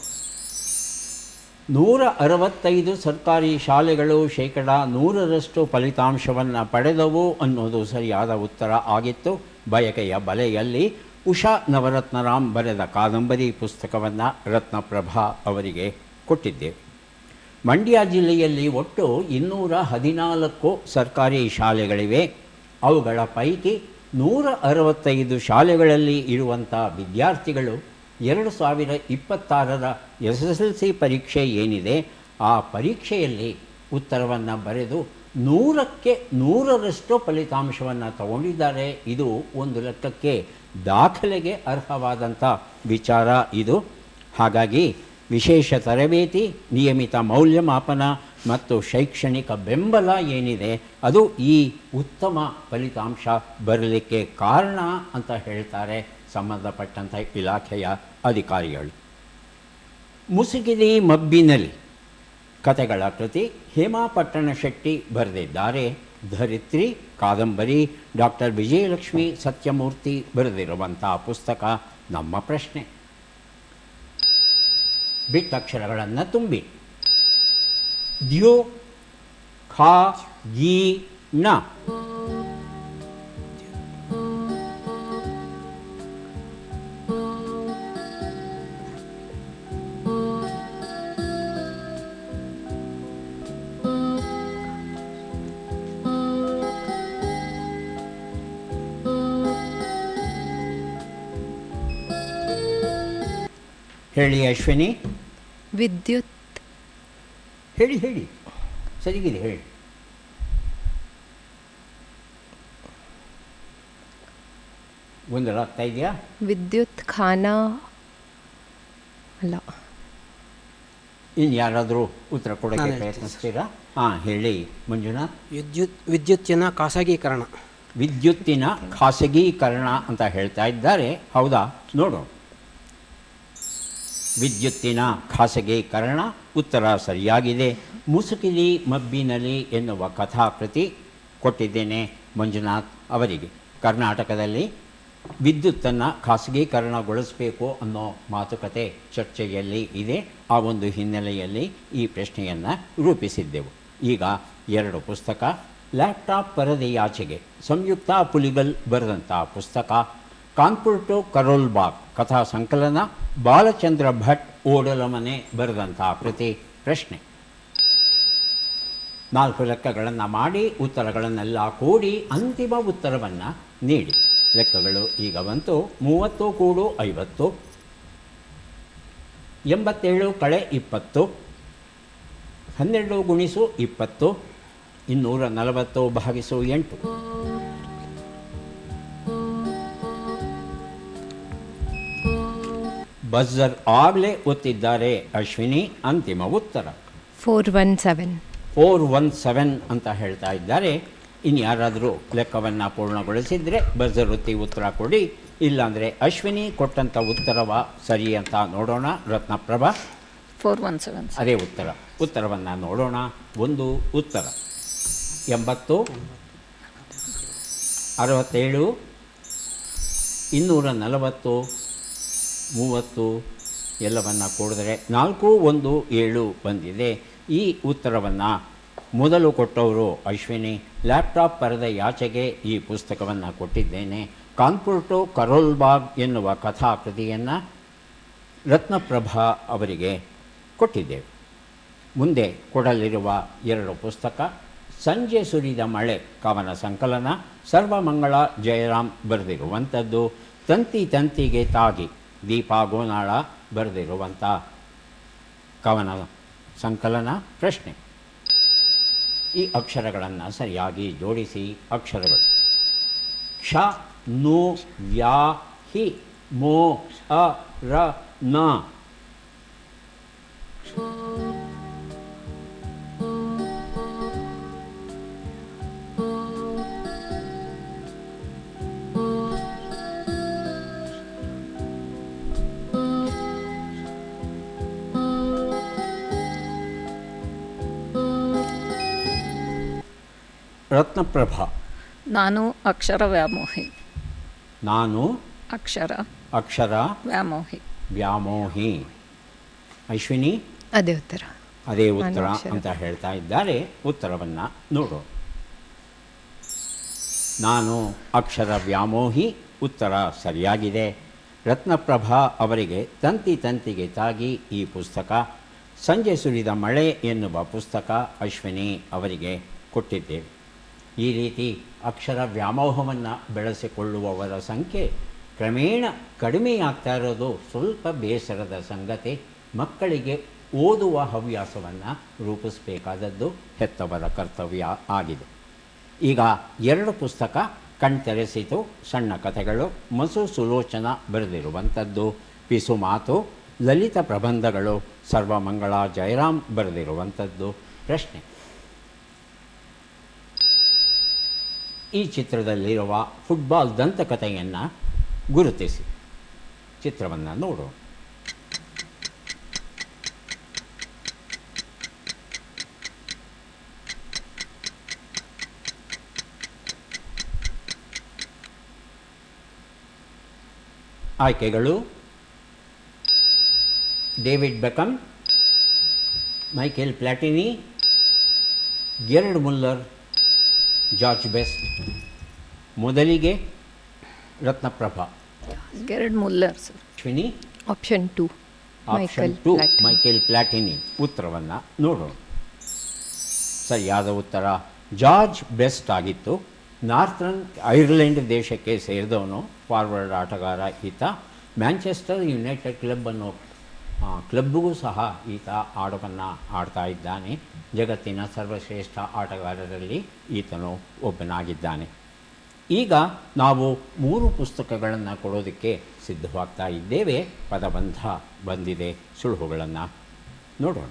Speaker 1: 165 ಸರ್ಕಾರಿ ಶಾಲೆಗಳು 100% ಫಲಿತಾಂಶವನ್ನು ಪಡೆದವು ಅನ್ನೋದು ಸರಿಯಾದ ಉತ್ತರ ಆಗಿತ್ತು. ಬಯಕೆಯ ಬಲೆಯಲ್ಲಿ ಉಷಾ ನವರತ್ನರಾಮ್ ಬರೆದ ಕಾದಂಬರಿ ಪುಸ್ತಕವನ್ನು ರತ್ನಪ್ರಭಾ ಅವರಿಗೆ ಕೊಟ್ಟಿದ್ದೇವೆ. ಮಂಡ್ಯ ಜಿಲ್ಲೆಯಲ್ಲಿ ಒಟ್ಟು 214 ಸರ್ಕಾರಿ ಶಾಲೆಗಳಿವೆ. ಅವುಗಳ ಪೈಕಿ 165 ಶಾಲೆಗಳಲ್ಲಿ ಇರುವಂಥ ವಿದ್ಯಾರ್ಥಿಗಳು 2026ರ SSLC ಪರೀಕ್ಷೆ ಏನಿದೆ ಆ ಪರೀಕ್ಷೆಯಲ್ಲಿ ಉತ್ತರವನ್ನು ಬರೆದು 100ಕ್ಕೆ 100ರಷ್ಟು ಫಲಿತಾಂಶವನ್ನು ತಗೊಂಡಿದ್ದಾರೆ. ಇದು ಒಂದು ಲೆಕ್ಕಕ್ಕೆ ದಾಖಲೆಗೆ ಅರ್ಹವಾದಂಥ ವಿಚಾರ ಇದು. ಹಾಗಾಗಿ ವಿಶೇಷ ತರಬೇತಿ, ನಿಯಮಿತ ಮೌಲ್ಯಮಾಪನ ಮತ್ತು ಶೈಕ್ಷಣಿಕ ಬೆಂಬಲ ಏನಿದೆ ಅದು ಈ ಉತ್ತಮ ಫಲಿತಾಂಶ ಬರಲಿಕ್ಕೆ ಕಾರಣ ಅಂತ ಹೇಳ್ತಾರೆ ಸಂಬಂಧಪಟ್ಟಂಥ ಇಲಾಖೆಯ ಅಧಿಕಾರಿಗಳು. ಮುಸುಕಿದ ಮಬ್ಬಿನಲ್ಲಿ ಕತೆಗಳ ಕೃತಿ ಹೇಮಾ ಪಟ್ಟಣಶೆಟ್ಟಿ ಬರೆದಿದ್ದಾರೆ. ಧರಿತ್ರಿ ಕಾದಂಬರಿ ಡಾಕ್ಟರ್ ವಿಜಯಲಕ್ಷ್ಮಿ ಸತ್ಯಮೂರ್ತಿ ಬರೆದಿರುವಂಥ ಪುಸ್ತಕ ನಮ್ಮ ಪ್ರಶ್ನೆ. ಬಿಟ್ಟಕ್ಷರಗಳನ್ನು ತುಂಬಿ. ದ್ಯು ಖಾ ಗಿ ನ. ಹೇಳಿ ಅಶ್ವಿನಿ.
Speaker 2: ವಿದ್ಯುತ್.
Speaker 1: ಹೇಳಿ ಸರಿಗಿದೆ ಹೇಳಿ. ಗೊಂದಲ ಆಗ್ತಾ ಇದೆಯಾ?
Speaker 2: ವಿದ್ಯುತ್ ಖಾನಾ ಅಲ್ಲ.
Speaker 1: ಇನ್ನು ಯಾರಾದರೂ ಉತ್ತರ ಕೊಡೋಕ್ಕೆ ಪ್ರಯತ್ನಿಸ್ತೀರಾ? ಹೇಳಿ ಮಂಜುನಾಥ್.
Speaker 3: ವಿದ್ಯುತ್ತಿನ ಖಾಸಗೀಕರಣ.
Speaker 1: ವಿದ್ಯುತ್ತಿನ ಖಾಸಗೀಕರಣ ಅಂತ ಹೇಳ್ತಾ ಇದ್ದಾರೆ. ಹೌದಾ? ನೋಡೋಣ. ವಿದ್ಯುತ್ತಿನ ಖಾಸಗೀಕರಣ ಉತ್ತರ ಸರಿಯಾಗಿದೆ. ಮುಸುಕಿಲಿ ಮಬ್ಬಿನಲ್ಲಿ ಎನ್ನುವ ಕಥಾಕೃತಿ ಕೊಟ್ಟಿದ್ದೇನೆ ಮಂಜುನಾಥ್ ಅವರಿಗೆ. ಕರ್ನಾಟಕದಲ್ಲಿ ವಿದ್ಯುತ್ತನ್ನು ಖಾಸಗೀಕರಣಗೊಳಿಸಬೇಕು ಅನ್ನೋ ಮಾತುಕತೆ ಚರ್ಚೆಯಲ್ಲಿ ಇದೆ. ಆ ಒಂದು ಹಿನ್ನೆಲೆಯಲ್ಲಿ ಈ ಪ್ರಶ್ನೆಯನ್ನು ರೂಪಿಸಿದ್ದೆವು. ಈಗ 2 ಪುಸ್ತಕ. ಲ್ಯಾಪ್ಟಾಪ್ ಪರದೆಯಾಚೆಗೆ ಸಂಯುಕ್ತ ಪುಲಿಗಲ್ ಬರೆದಂಥ ಪುಸ್ತಕ. ಕಾನ್ಪುರ್ ಟು ಕರೋಲ್ ಬಾಗ್ ಕಥಾ ಸಂಕಲನ. ಬಾಲಚಂದ್ರ ಭಟ್ ಓಡಲಮನೆ ಬರೆದಂಥ ಕೃತಿ ಪ್ರಶ್ನೆ. 4 ಲೆಕ್ಕಗಳನ್ನು ಮಾಡಿ ಉತ್ತರಗಳನ್ನೆಲ್ಲ ಕೂಡಿ ಅಂತಿಮ ಉತ್ತರವನ್ನು ನೀಡಿ. ಲೆಕ್ಕಗಳು ಈಗ ಬಂತು. 30 ಕೂಡು 50, 87 ಕಳೆ 20, 12 ಗುಣಿಸು 20, 240 ಭಾಗಿಸು 8. ಬಜರ್ ಆಗಲೇ ಒತ್ತಿದ್ದಾರೆ ಅಶ್ವಿನಿ. ಅಂತಿಮ ಉತ್ತರ 417 ಅಂತ ಹೇಳ್ತಾ ಇದ್ದಾರೆ. ಇನ್ನು ಯಾರಾದರೂ ಲೆಕ್ಕವನ್ನು ಪೂರ್ಣಗೊಳಿಸಿದರೆ ಬಜರ್ ಒತ್ತಿ ಉತ್ತರ ಕೊಡಿ. ಇಲ್ಲಾಂದರೆ ಅಶ್ವಿನಿ ಕೊಟ್ಟಂಥ ಉತ್ತರವ ಸರಿ ಅಂತ ನೋಡೋಣ. ರತ್ನಪ್ರಭಾ.
Speaker 5: 417.
Speaker 1: ಅದೇ ಉತ್ತರವನ್ನು ನೋಡೋಣ. ಒಂದು ಉತ್ತರ 80, 67, 240, 30 ಎಲ್ಲವನ್ನು ಕೂಡಿದ್ರೆ 417 ಬಂದಿದೆ. ಈ ಉತ್ತರವನ್ನು ಮೊದಲು ಕೊಟ್ಟವರು ಅಶ್ವಿನಿ. ಲ್ಯಾಪ್ಟಾಪ್ ಪರದೆಯಾಚೆಗೆ ಈ ಪುಸ್ತಕವನ್ನು ಕೊಟ್ಟಿದ್ದೇನೆ. ಕಾನ್ಪುರ್ ಟು ಕರೋಲ್ಬಾಗ್ ಎನ್ನುವ ಕಥಾಕೃತಿಯನ್ನು ರತ್ನಪ್ರಭಾ ಅವರಿಗೆ ಕೊಟ್ಟಿದ್ದೇವೆ. ಮುಂದೆ ಕೊಡಲಿರುವ 2 ಪುಸ್ತಕ ಸಂಜೆ ಸುರಿದ ಮಳೆ ಕವನ ಸಂಕಲನ, ಸರ್ವಮಂಗಳ ಜಯರಾಮ್ ಬರೆದಿರುವಂಥದ್ದು. ತಂತಿ ತಂತಿಗೆ ತಾಗಿ ದೀಪಾ ಗೋನಾಳ ಬರೆದಿರುವಂಥ ಕವನ ಸಂಕಲನ. ಪ್ರಶ್ನೆ: ಈ ಅಕ್ಷರಗಳನ್ನು ಸರಿಯಾಗಿ ಜೋಡಿಸಿ. ಅಕ್ಷರಗಳು: ಕ್ಷ, ನು, ವ್ಯಾ, ಹಿ, ಮೋ, ಅ, ರ, ನ. ರತ್ನಪ್ರಭಾ:
Speaker 5: ನಾನು ಅಕ್ಷರ ವ್ಯಾಮೋಹಿ.
Speaker 1: ನಾನು
Speaker 5: ಅಕ್ಷರ ವ್ಯಾಮೋಹಿ.
Speaker 1: ವ್ಯಾಮೋಹಿ. ಅಶ್ವಿನಿ:
Speaker 2: ಅದೇ ಉತ್ತರ.
Speaker 1: ಅದೇ ಉತ್ತರ
Speaker 2: ನಾನು ಅಕ್ಷರ.
Speaker 1: ಅಂತ ಹೇಳ್ತಾ ಇದ್ದಾರೆ. ಉತ್ತರವನ್ನು ನೋಡು. ನಾನು ಅಕ್ಷರ ವ್ಯಾಮೋಹಿ. ಉತ್ತರ ಸರಿಯಾಗಿದೆ. ರತ್ನಪ್ರಭಾ ಅವರಿಗೆ ತಂತಿ ತಂತಿಗೆ ತಾಗಿ ಈ ಪುಸ್ತಕ, ಸಂಜೆ ಸುರಿದ ಮಳೆ ಎನ್ನುವ ಪುಸ್ತಕ ಅಶ್ವಿನಿ ಅವರಿಗೆ ಕೊಟ್ಟಿದ್ದೇವೆ. ಈ ರೀತಿ ಅಕ್ಷರ ವ್ಯಾಮೋಹವನ್ನು ಬೆಳೆಸಿಕೊಳ್ಳುವವರ ಸಂಖ್ಯೆ ಕ್ರಮೇಣ ಕಡಿಮೆಯಾಗ್ತಾ ಇರೋದು ಸ್ವಲ್ಪ ಬೇಸರದ ಸಂಗತಿ. ಮಕ್ಕಳಿಗೆ ಓದುವ ಹವ್ಯಾಸವನ್ನು ರೂಪಿಸಬೇಕಾದದ್ದು ಹೆತ್ತವರ ಕರ್ತವ್ಯ ಆಗಿದೆ. ಈಗ 2 ಪುಸ್ತಕ ಕಣ್ತೆರೆಸಿತು. ಸಣ್ಣ ಕಥೆಗಳು, ಮಸು ಸುಲೋಚನಾ ಬರೆದಿರುವಂಥದ್ದು. ಪಿಸು ಮಾತು, ಲಲಿತ ಪ್ರಬಂಧಗಳು, ಸರ್ವಮಂಗಳ ಜಯರಾಮ್ ಬರೆದಿರುವಂಥದ್ದು. ಪ್ರಶ್ನೆ: ಈ ಚಿತ್ರದಲ್ಲಿರುವ ಫುಟ್ಬಾಲ್ ದಂತಕಥೆಯನ್ನು ಗುರುತಿಸಿ. ಚಿತ್ರವನ್ನು ನೋಡು. ಆಯ್ಕೆಗಳು: David Beckham, Michel Platini, Gerd Muller, George Best. ಮೊದಲಿಗೆ Ratnaprabha.
Speaker 5: Gerd Muller sir.
Speaker 1: Ashwini:
Speaker 2: option 2
Speaker 1: option 2 Michel Platini. ಉತ್ತರವನ್ನು ನೋಡೋಣ. ಸರಿಯಾದ ಉತ್ತರ ಜಾರ್ಜ್ ಬೆಸ್ಟ್ ಆಗಿತ್ತು. ನಾರ್ತರ್ನ್ ಐರ್ಲೆಂಡ್ ದೇಶಕ್ಕೆ ಸೇರಿದವನು. ಫಾರ್ವರ್ಡ್ ಆಟಗಾರ ಈತ. ಮ್ಯಾಂಚೆಸ್ಟರ್ ಯುನೈಟೆಡ್ ಕ್ಲಬ್ ಅನ್ನೋ ಕ್ಲಬ್ಗೂ ಸಹ ಈತ ಆಟವನ್ನು ಆಡ್ತಾ ಇದ್ದಾನೆ. ಜಗತ್ತಿನ ಸರ್ವಶ್ರೇಷ್ಠ ಆಟಗಾರರಲ್ಲಿ ಈತನು ಒಬ್ಬನಾಗಿದ್ದಾನೆ. ಈಗ ನಾವು 3 ಪುಸ್ತಕಗಳನ್ನು ಕೊಡೋದಕ್ಕೆ ಸಿದ್ಧವಾಗ್ತಾ ಇದ್ದೇವೆ. ಪದಬಂಧ ಬಂದಿದೆ. ಸುಳುಹುಗಳನ್ನು ನೋಡೋಣ.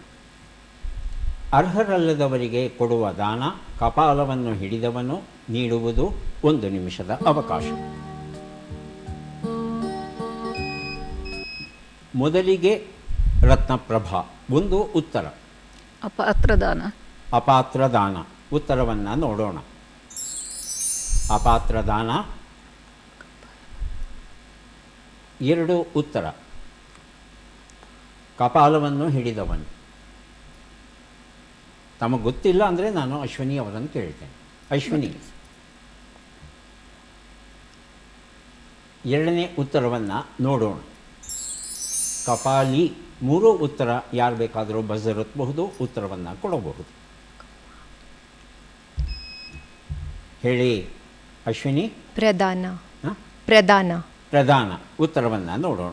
Speaker 1: ಅರ್ಹರಲ್ಲದವರಿಗೆ ಕೊಡುವ ದಾನ, ಕಪಾಲವನ್ನು ಹಿಡಿದವನು ನೀಡುವುದು 1 ನಿಮಿಷದ ಅವಕಾಶ. ಮೊದಲಿಗೆ ರತ್ನಪ್ರಭಾ. 1 ಉತ್ತರ.
Speaker 5: ಅಪಾತ್ರದಾನ.
Speaker 1: ಅಪಾತ್ರದಾನ. ಉತ್ತರವನ್ನು ನೋಡೋಣ. ಅಪಾತ್ರದಾನ. 2 ಉತ್ತರ. ಕಪಾಲವನ್ನು ಹಿಡಿದವನು. ತಮಗೆ ಗೊತ್ತಿಲ್ಲ ಅಂದರೆ ನಾನು ಅಶ್ವಿನಿ ಅವರನ್ನು ಕೇಳ್ತೇನೆ. ಅಶ್ವಿನಿ, 2ನೇ ಉತ್ತರವನ್ನು ನೋಡೋಣ. ಕಪಾಲಿ. 3 ಉತ್ತರ. ಯಾರು ಬೇಕಾದರೂ ಬಜರ್ ಒತ್ತಬಹುದು, ಉತ್ತರವನ್ನು ಕೊಡಬಹುದು. ಹೇಳಿ ಅಶ್ವಿನಿ.
Speaker 2: ಪ್ರಧಾನ.
Speaker 1: ಹಾಂ,
Speaker 2: ಪ್ರಧಾನ.
Speaker 1: ಪ್ರಧಾನ. ಉತ್ತರವನ್ನು ನೋಡೋಣ.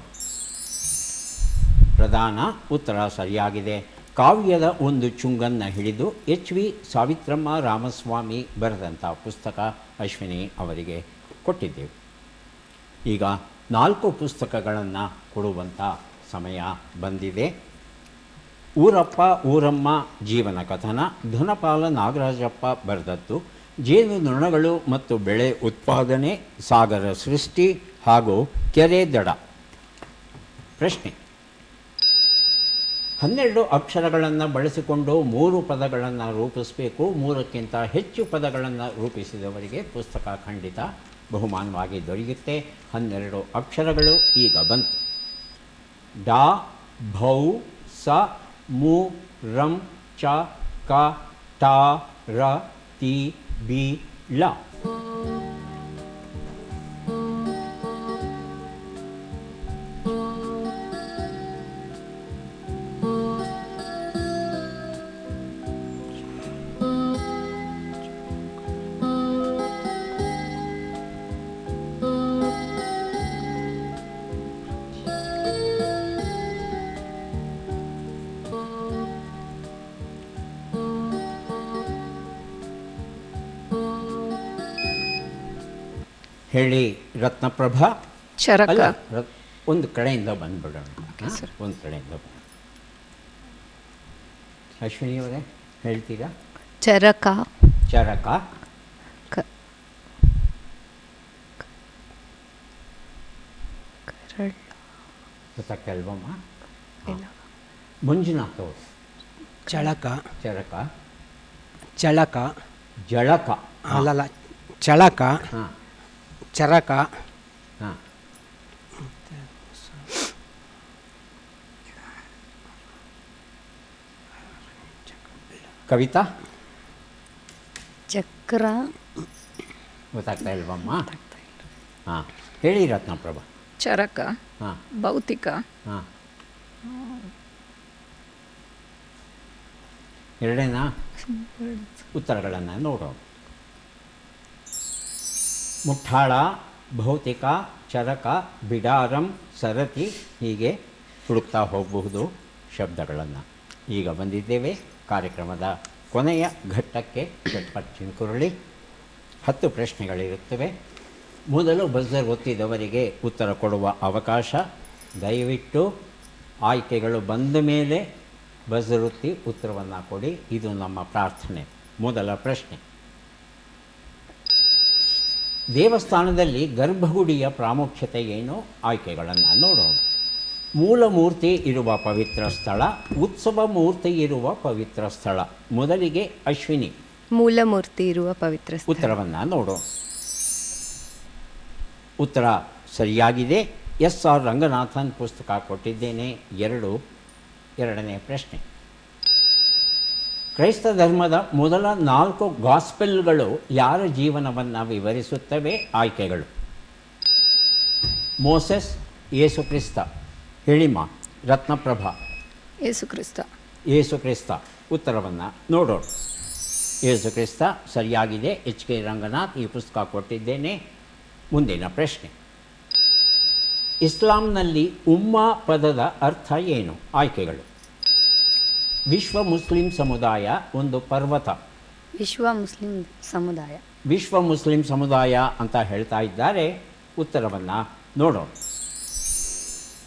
Speaker 1: ಪ್ರಧಾನ ಉತ್ತರ ಸರಿಯಾಗಿದೆ. ಕಾವ್ಯದ ಒಂದು ಚುಂಗನ್ನು ಹಿಡಿದು HV ಸಾವಿತ್ರಮ್ಮ ರಾಮಸ್ವಾಮಿ ಬರೆದಂಥ ಪುಸ್ತಕ ಅಶ್ವಿನಿ ಅವರಿಗೆ ಕೊಟ್ಟಿದ್ದೇವೆ. ಈಗ 4 ಪುಸ್ತಕಗಳನ್ನು ಕೊಡುವಂಥ ಸಮಯ ಬಂದಿದೆ. ಊರಪ್ಪ ಊರಮ್ಮ ಜೀವನ ಕಥನ, ಧನಪಾಲ ನಾಗರಾಜಪ್ಪ ಬರೆದದ್ದು. ಜೇನು ನೊಣಗಳು ಮತ್ತು ಬೆಳೆ ಉತ್ಪಾದನೆ, ಸಾಗರ ಸೃಷ್ಟಿ ಹಾಗೂ ಕೆರೆ ದಡ. ಪ್ರಶ್ನೆ: 12 ಅಕ್ಷರಗಳನ್ನು ಬಳಸಿಕೊಂಡು 3 ಪದಗಳನ್ನು ರೂಪಿಸಬೇಕು. 3ಕ್ಕಿಂತ ಹೆಚ್ಚು ಪದಗಳನ್ನು ರೂಪಿಸಿದವರಿಗೆ ಪುಸ್ತಕ ಖಂಡಿತ ಬಹುಮಾನವಾಗಿ ದೊರೆಯುತ್ತೆ. 12 ಅಕ್ಷರಗಳು ಈಗ ಬಂತು. ಡಾ, ಭೌ, ಸ, ಮು, ರಂ, ಚ, ಕ, ಟ, ಟ ರ ತಿ ಬಿ ಳ. ಹೇಳಿ ರತ್ನಪ್ರಭಾ.
Speaker 5: ಚರಕ.
Speaker 1: ಅಲ್ಲ, ಒಂದು ಕಡೆಯಿಂದ ಬಂದ್ಬಿಡೋಣ.
Speaker 5: ಸರ್.
Speaker 1: ಒಂದು ಕಡೆಯಿಂದ ಅಶ್ವಿನಿಯವರೇ ಹೇಳ್ತೀರಾ?
Speaker 2: ಚರಕ.
Speaker 1: ಚರಕ. ಗೊತ್ತಾಗ್ತಲ್ವಮ್ಮ? ಮಂಜುನಾಥ್ ಅವರು
Speaker 3: ಚಳಕ.
Speaker 1: ಚರಕ.
Speaker 3: ಚಳಕ.
Speaker 1: ಜಳಕ.
Speaker 3: ಅಲ್ಲಲ್ಲ, ಚಳಕ,
Speaker 1: ಹಾಂ
Speaker 3: ಚರಕ,
Speaker 1: ಹಾಂ. ಕವಿತಾ
Speaker 4: ಚಕ್ರ.
Speaker 1: ಗೊತ್ತಾಗ್ತಾ ಇಲ್ವಮ್ಮ? ಹಾಂ ಹೇಳಿ ರತ್ನಪ್ರಭಾ.
Speaker 5: ಚರಕ,
Speaker 1: ಹಾಂ
Speaker 5: ಭೌತಿಕ,
Speaker 1: ಹಾಂ. ಎರಡೇನಾ? ಉತ್ತರಗಳನ್ನು ನೋಡೋಣ. ಮುಠಾಳ, ಭೌತಿಕ, ಚರಕ, ಬಿಡಾರಂ, ಸರತಿ, ಹೀಗೆ ಹುಡುಕ್ತಾ ಹೋಗಬಹುದು ಶಬ್ದಗಳನ್ನು. ಈಗ ಬಂದಿದ್ದೇವೆ ಕಾರ್ಯಕ್ರಮದ ಕೊನೆಯ ಘಟ್ಟಕ್ಕೆ. ಚಟ್ಪಟ್ ಚಿನ್ಕುರಳಿ. 10 ಪ್ರಶ್ನೆಗಳಿರುತ್ತವೆ. ಮೊದಲು ಬಜರ್ ಒತ್ತಿದವರಿಗೆ ಉತ್ತರ ಕೊಡುವ ಅವಕಾಶ. ದಯವಿಟ್ಟು ಆಯ್ಕೆಗಳು ಬಂದ ಮೇಲೆ ಬಜರ್ ಒತ್ತಿ ಉತ್ತರವನ್ನು ಕೊಡಿ. ಇದು ನಮ್ಮ ಪ್ರಾರ್ಥನೆ. ಮೊದಲ ಪ್ರಶ್ನೆ. ದೇವಸ್ಥಾನದಲ್ಲಿ ಗರ್ಭಗುಡಿಯ ಪ್ರಾಮುಖ್ಯತೆ ಏನು? ಆಯ್ಕೆಗಳನ್ನು ನೋಡೋಣ. ಮೂಲ ಮೂರ್ತಿ ಇರುವ ಪವಿತ್ರ ಸ್ಥಳ, ಉತ್ಸವ ಮೂರ್ತಿ ಇರುವ ಪವಿತ್ರ ಸ್ಥಳ. ಮೊದಲಿಗೆ ಅಶ್ವಿನಿ.
Speaker 2: ಮೂಲ ಮೂರ್ತಿ ಇರುವ ಪವಿತ್ರ ಸ್ಥಳ.
Speaker 1: ಉತ್ತರವನ್ನು ನೋಡೋಣ. ಉತ್ತರ ಸರಿಯಾಗಿದೆ. ಎಸ್ ಆರ್ ರಂಗನಾಥನ್ ಪುಸ್ತಕ ಕೊಟ್ಟಿದ್ದೇನೆ. ಎರಡನೇ ಪ್ರಶ್ನೆ. ಕ್ರೈಸ್ತ ಧರ್ಮದ ಮೊದಲ 4 ಗಾಸ್ಪೆಲ್ಗಳು ಯಾರ ಜೀವನವನ್ನು ವಿವರಿಸುತ್ತವೆ? ಆಯ್ಕೆಗಳು. ಮೋಸೆಸ್, ಯೇಸು ಕ್ರಿಸ್ತ. ಹೇಳಿಮ್ಮ ರತ್ನಪ್ರಭಾ.
Speaker 5: ಯೇಸು ಕ್ರಿಸ್ತ.
Speaker 1: ಯೇಸು ಕ್ರಿಸ್ತ. ಉತ್ತರವನ್ನು ನೋಡೋಣ. ಯೇಸು ಕ್ರಿಸ್ತ ಸರಿಯಾಗಿದೆ. ಎಚ್ ಕೆ ರಂಗನಾಥ್ ಈ ಪುಸ್ತಕ ಕೊಟ್ಟಿದ್ದೇನೆ. ಮುಂದಿನ ಪ್ರಶ್ನೆ. ಇಸ್ಲಾಂನಲ್ಲಿ ಉಮ್ಮಾ ಪದದ ಅರ್ಥ ಏನು? ಆಯ್ಕೆಗಳು. ವಿಶ್ವ ಮುಸ್ಲಿಂ ಸಮುದಾಯ ಒಂದು ಪರ್ವತ.
Speaker 4: ವಿಶ್ವ ಮುಸ್ಲಿಂ ಸಮುದಾಯ.
Speaker 1: ವಿಶ್ವ ಮುಸ್ಲಿಂ ಸಮುದಾಯ ಅಂತ ಹೇಳ್ತಾ ಇದ್ದಾರೆ. ಉತ್ತರವನ್ನು ನೋಡೋಣ.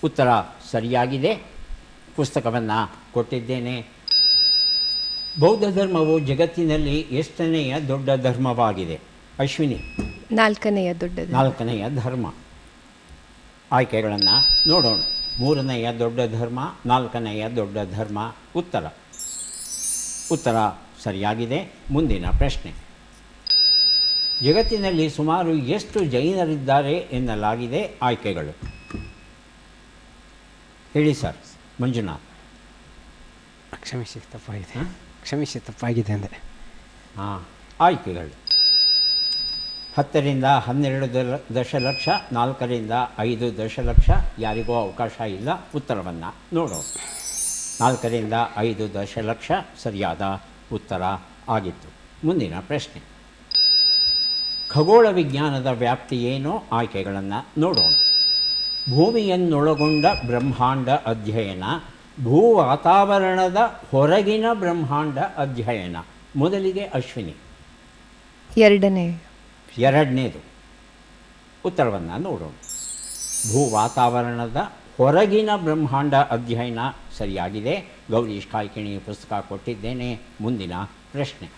Speaker 1: ಉತ್ತರ ಸರಿಯಾಗಿದೆ. ಪುಸ್ತಕವನ್ನು ಕೊಟ್ಟಿದ್ದೇನೆ. ಬೌದ್ಧ ಧರ್ಮವು ಜಗತ್ತಿನಲ್ಲಿ ಎಷ್ಟನೆಯ ದೊಡ್ಡ ಧರ್ಮವಾಗಿದೆ? ಅಶ್ವಿನಿ.
Speaker 2: 4ನೆಯ ದೊಡ್ಡದು.
Speaker 1: 4ನೆಯ ಧರ್ಮ. ಆಯ್ಕೆಗಳನ್ನು ನೋಡೋಣ. 3ನೆಯ ದೊಡ್ಡ ಧರ್ಮ, 4ನೆಯ ದೊಡ್ಡ ಧರ್ಮ. ಉತ್ತರ ಸರಿಯಾಗಿದೆ. ಮುಂದಿನ ಪ್ರಶ್ನೆ. ಜಗತ್ತಿನಲ್ಲಿ ಸುಮಾರು ಎಷ್ಟು ಜೈನರಿದ್ದಾರೆ ಎನ್ನಲಾಗಿದೆ? ಆಯ್ಕೆಗಳು. ಹೇಳಿ ಸರ್. ಮಂಜುನಾಥ್.
Speaker 3: ಕ್ಷಮಿಸಿ ತಪ್ಪಾಗಿದೆ ಅಂದರೆ.
Speaker 1: ಹಾಂ. ಆಯ್ಕೆಗಳು. 10 ರಿಂದ 12 ದಶಲಕ್ಷ, 4 ರಿಂದ 5 ದಶಲಕ್ಷ. ಯಾರಿಗೂ ಅವಕಾಶ ಇಲ್ಲ. ಉತ್ತರವನ್ನು ನೋಡೋಣ. 4 ರಿಂದ 5 ದಶಲಕ್ಷ ಸರಿಯಾದ ಉತ್ತರ ಆಗಿತ್ತು. ಮುಂದಿನ ಪ್ರಶ್ನೆ. ಖಗೋಳ ವಿಜ್ಞಾನದ ವ್ಯಾಪ್ತಿ ಏನು? ಆಯ್ಕೆಗಳನ್ನು ನೋಡೋಣ. ಭೂಮಿಯನ್ನೊಳಗೊಂಡ ಬ್ರಹ್ಮಾಂಡ ಅಧ್ಯಯನ, ಭೂ ವಾತಾವರಣದ ಹೊರಗಿನ ಬ್ರಹ್ಮಾಂಡ ಅಧ್ಯಯನ. ಮೊದಲಿಗೆ ಅಶ್ವಿನಿ. ಎರಡನೇದು. ಉತ್ತರವನ್ನು ನೋಡೋಣ. ಭೂ ವಾತಾವರಣದ ಹೊರಗಿನ ಬ್ರಹ್ಮಾಂಡ ಅಧ್ಯಯನ ಸರಿಯಾಗಿದೆ. ಗೌರೀಶ್ ಕಾಯ್ಕಿಣಿ ಪುಸ್ತಕ ಕೊಟ್ಟಿದ್ದೇನೆ. ಮುಂದಿನ ಪ್ರಶ್ನೆ.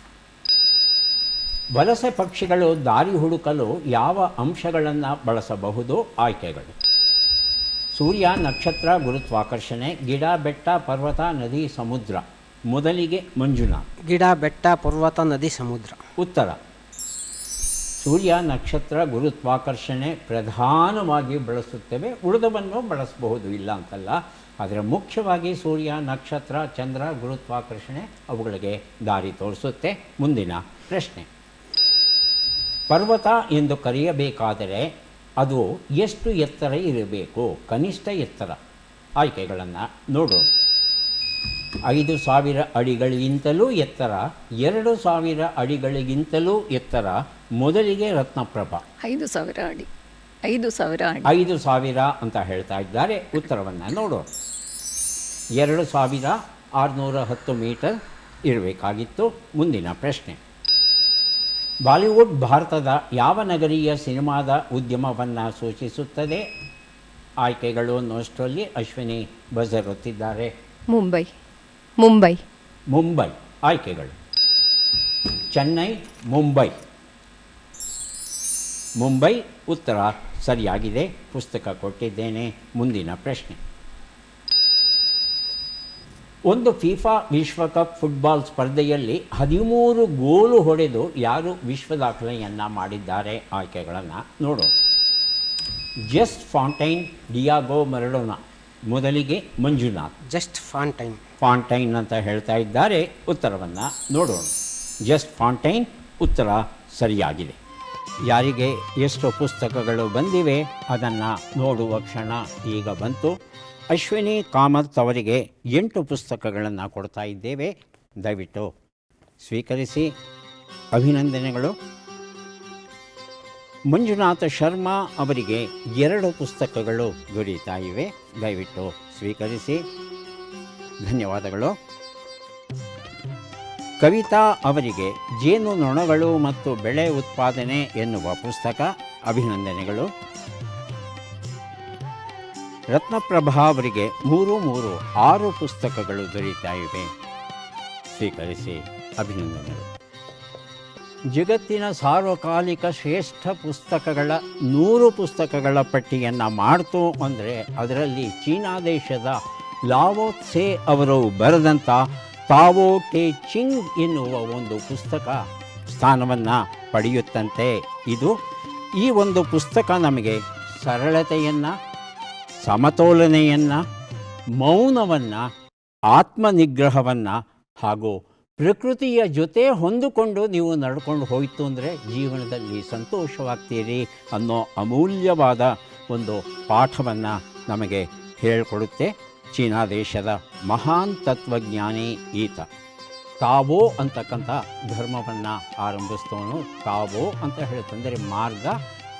Speaker 1: ವಲಸೆ ಪಕ್ಷಿಗಳು ದಾರಿ ಹುಡುಕಲು ಯಾವ ಅಂಶಗಳನ್ನು ಬಳಸಬಹುದು? ಆಯ್ಕೆಗಳು. ಸೂರ್ಯ, ನಕ್ಷತ್ರ, ಗುರುತ್ವಾಕರ್ಷಣೆ, ಗಿಡ, ಬೆಟ್ಟ, ಪರ್ವತ, ನದಿ, ಸಮುದ್ರ. ಮೊದಲಿಗೆ ಮಂಜುನಾಥ್.
Speaker 3: ಗಿಡ, ಬೆಟ್ಟ, ಪರ್ವತ, ನದಿ, ಸಮುದ್ರ.
Speaker 1: ಉತ್ತರ. ಸೂರ್ಯ, ನಕ್ಷತ್ರ, ಗುರುತ್ವಾಕರ್ಷಣೆ ಪ್ರಧಾನವಾಗಿ ಬಳಸುತ್ತೇವೆ. ಉಳಿದವನ್ನು ಬಳಸಬಹುದು, ಇಲ್ಲ ಅಂತಲ್ಲ. ಆದರೆ ಮುಖ್ಯವಾಗಿ ಸೂರ್ಯ, ನಕ್ಷತ್ರ, ಚಂದ್ರ, ಗುರುತ್ವಾಕರ್ಷಣೆ ಅವುಗಳಿಗೆ ದಾರಿ ತೋರಿಸುತ್ತೆ. ಮುಂದಿನ ಪ್ರಶ್ನೆ, ಪರ್ವತ ಎಂದು ಕರೆಯಬೇಕಾದರೆ ಅದು ಎಷ್ಟು ಎತ್ತರ ಇರಬೇಕು? ಕನಿಷ್ಠ ಎತ್ತರ. ಆಯ್ಕೆಗಳನ್ನು ನೋಡೋಣ. 5,000 ಅಡಿಗಳಿಗಿಂತಲೂ ಎತ್ತರ, 2,000 ಅಡಿಗಳಿಗಿಂತಲೂ ಎತ್ತರ. ಮೊದಲಿಗೆ ರತ್ನಪ್ರಭಾ
Speaker 5: 5,000 ಅಡಿ. 5,000 ಅಡಿ.
Speaker 1: 5,000 ಅಂತ ಹೇಳ್ತಾ ಇದ್ದಾರೆ. ಉತ್ತರವನ್ನು ನೋಡೋಣ. 2,610 ಮೀಟರ್ ಇರಬೇಕಾಗಿತ್ತು. ಮುಂದಿನ ಪ್ರಶ್ನೆ, ಬಾಲಿವುಡ್ ಭಾರತದ ಯಾವ ನಗರೀಯ ಸಿನಿಮಾದ ಉದ್ಯಮವನ್ನು ಸೂಚಿಸುತ್ತದೆ? ಆಯ್ಕೆಗಳು ಅನ್ನೋಷ್ಟರಲ್ಲಿ ಅಶ್ವಿನಿ ಬಜರ್ ಒತ್ತಿದ್ದಾರೆ.
Speaker 2: ಮುಂಬೈ. ಮುಂಬೈ.
Speaker 1: ಮುಂಬೈ. ಆಯ್ಕೆಗಳು ಚೆನ್ನೈ, ಮುಂಬೈ. ಮುಂಬೈ ಉತ್ತರ ಸರಿಯಾಗಿದೆ. ಪುಸ್ತಕ ಕೊಟ್ಟಿದ್ದೇನೆ. ಮುಂದಿನ ಪ್ರಶ್ನೆ, ಒಂದು ಫಿಫಾ ವಿಶ್ವಕಪ್ ಫುಟ್ಬಾಲ್ ಸ್ಪರ್ಧೆಯಲ್ಲಿ 13 ಗೋಲು ಹೊಡೆದು ಯಾರು ವಿಶ್ವ ದಾಖಲೆಯನ್ನು ಮಾಡಿದ್ದಾರೆ? ಆಯ್ಕೆಗಳನ್ನು ನೋಡೋಣ. Just Fontaine, Diego Maradona. ಮೊದಲಿಗೆ ಮಂಜುನಾಥ್.
Speaker 3: ಜಸ್ಟ್ ಫಾಂಟೈನ್.
Speaker 1: ಫಾಂಟೈನ್ ಅಂತ ಹೇಳ್ತಾ ಇದ್ದಾರೆ. ಉತ್ತರವನ್ನು ನೋಡೋಣ. ಜಸ್ಟ್ ಫಾಂಟೈನ್ ಉತ್ತರ ಸರಿಯಾಗಿದೆ. ಯಾರಿಗೆ ಎಷ್ಟು ಪುಸ್ತಕಗಳು ಬಂದಿವೆ ಅದನ್ನು ನೋಡುವ ಕ್ಷಣ ಈಗ ಬಂತು. ಅಶ್ವಿನಿ ಕಾಮತ್ ಅವರಿಗೆ 8 ಪುಸ್ತಕಗಳನ್ನು ಕೊಡ್ತಾ ಇದ್ದೇವೆ. ದಯವಿಟ್ಟು ಸ್ವೀಕರಿಸಿ. ಅಭಿನಂದನೆಗಳು. ಮಂಜುನಾಥ ಶರ್ಮಾ ಅವರಿಗೆ 2 ಪುಸ್ತಕಗಳು ದೊರೆಯುತ್ತಾ ಇವೆ. ದಯವಿಟ್ಟು ಸ್ವೀಕರಿಸಿ. ಧನ್ಯವಾದಗಳು. ಕವಿತಾ ಅವರಿಗೆ ಜೇನು ನೊಣಗಳು ಮತ್ತು ಬೆಳೆ ಉತ್ಪಾದನೆ ಎನ್ನುವ ಪುಸ್ತಕ. ಅಭಿನಂದನೆಗಳು. ರತ್ನಪ್ರಭಾ ಅವರಿಗೆ 6 ಪುಸ್ತಕಗಳು ದೊರೆಯುತ್ತಾ ಇವೆ. ಸ್ವೀಕರಿಸಿ. ಅಭಿನಂದನೆಗಳು. ಜಗತ್ತಿನ ಸಾರ್ವಕಾಲಿಕ ಶ್ರೇಷ್ಠ ಪುಸ್ತಕಗಳ 100 ಪುಸ್ತಕಗಳ ಪಟ್ಟಿಯನ್ನು ಮಾಡ್ತು ಅಂದರೆ ಅದರಲ್ಲಿ ಚೀನಾ ದೇಶದ ಲಾವೋ ತ್ಸೆ ಅವರು ಬರೆದಂಥ ತಾವೋ ಟೆ ಚಿಂಗ್ ಎನ್ನುವ ಒಂದು ಪುಸ್ತಕ ಸ್ಥಾನವನ್ನು ಪಡೆಯುತ್ತಂತೆ. ಈ ಒಂದು ಪುಸ್ತಕ ನಮಗೆ ಸರಳತೆಯನ್ನು, ಸಮತೋಲನೆಯನ್ನು, ಮೌನವನ್ನು, ಆತ್ಮನಿಗ್ರಹವನ್ನು ಹಾಗೂ ಪ್ರಕೃತಿಯ ಜೊತೆ ಹೊಂದಿಕೊಂಡು ನೀವು ನಡ್ಕೊಂಡು ಹೋಯಿತು ಅಂದರೆ ಜೀವನದಲ್ಲಿ ಸಂತೋಷವಾಗ್ತೀರಿ ಅನ್ನೋ ಅಮೂಲ್ಯವಾದ ಒಂದು ಪಾಠವನ್ನು ನಮಗೆ ಹೇಳಿಕೊಡುತ್ತೆ. ಚೀನಾ ದೇಶದ ಮಹಾನ್ ತತ್ವಜ್ಞಾನಿ ಈತ. ತಾವೋ ಅಂತಕ್ಕಂಥ ಧರ್ಮವನ್ನು ಆರಂಭಿಸ್ತವನು. ತಾವೋ ಅಂತ ಹೇಳ್ತಂದರೆ ಮಾರ್ಗ,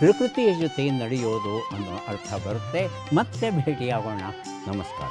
Speaker 1: ಪ್ರಕೃತಿಯ ಜೊತೆ ನಡೆಯೋದು ಅನ್ನೋ ಅರ್ಥ ಬರುತ್ತೆ. ಮತ್ತೆ ಭೇಟಿಯಾಗೋಣ. ನಮಸ್ಕಾರ.